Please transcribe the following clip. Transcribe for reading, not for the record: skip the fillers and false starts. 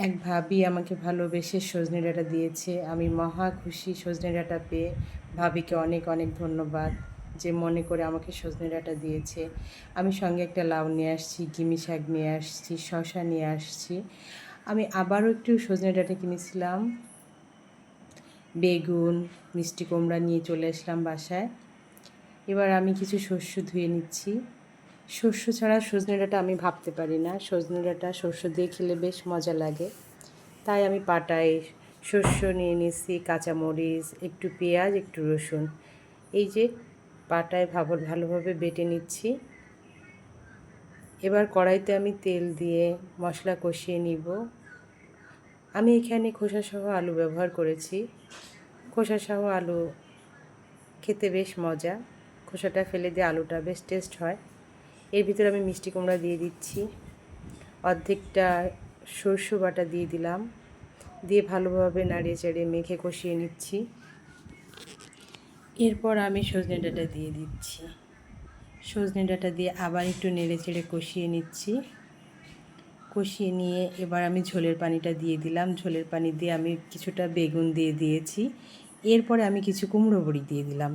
এক ভাবি আমাকে ভালোবেসে সজনে ডাঁটা দিয়েছে। আমি মহা খুশি সজনে ডাঁটা পেয়ে। ভাবিকে অনেক অনেক ধন্যবাদ যে মনে করে আমাকে সজনে ডাঁটা দিয়েছে। আমি সঙ্গে একটা লাউ নিয়ে আসছি, কিমি শাক নিয়ে আসছি, শসা নিয়ে আসছি। আমি আবারও একটু সজনে ডাঁটা কিনেছিলাম, বেগুন, মিষ্টি কুমড়া নিয়ে চলে আসলাম বাসায়। এবার আমি কিছু শস্য ধুয়ে নিচ্ছি। শস্য ছাড়া সজনে ডাঁটা আমি ভাবতে পারি না। সজনে ডাঁটা শস্য দিয়ে খেলে বেশ মজা লাগে। তাই আমি পাটায় শস্য নিয়ে নিচ্ছি, কাঁচামরিচ, একটু পেঁয়াজ, একটু রসুন। এই যে পাটায় ভালোভাবে বেটে নিচ্ছি। এবার কড়াইতে আমি তেল দিয়ে মশলা কষিয়ে নিব। আমি এখানে খোসাসহ আলু ব্যবহার করেছি। খোসাসহ আলু খেতে বেশ মজা। খোসাটা ফেলে দিয়ে আলুটা বেশ টেস্ট হয়। এর ভিতরে আমি মিষ্টি কুমড়া দিয়ে দিচ্ছি। অর্ধেকটা সরষে বাটা দিয়ে দিলাম, দিয়ে ভালোভাবে নাড়িয়ে চাড়িয়ে মেখে কষিয়ে নিচ্ছি। এরপর আমি সজনে ডাঁটা দিয়ে দিচ্ছি। সজনে ডাঁটা দিয়ে আবার একটু নেড়ে চেড়ে কষিয়ে নিচ্ছি। কষিয়ে নিয়ে এবার আমি ঝোলের পানিটা দিয়ে দিলাম। ঝোলের পানি দিয়ে আমি কিছুটা বেগুন দিয়ে দিয়েছি। এরপরে আমি কিছু কুমড়ো বড়ি দিয়ে দিলাম।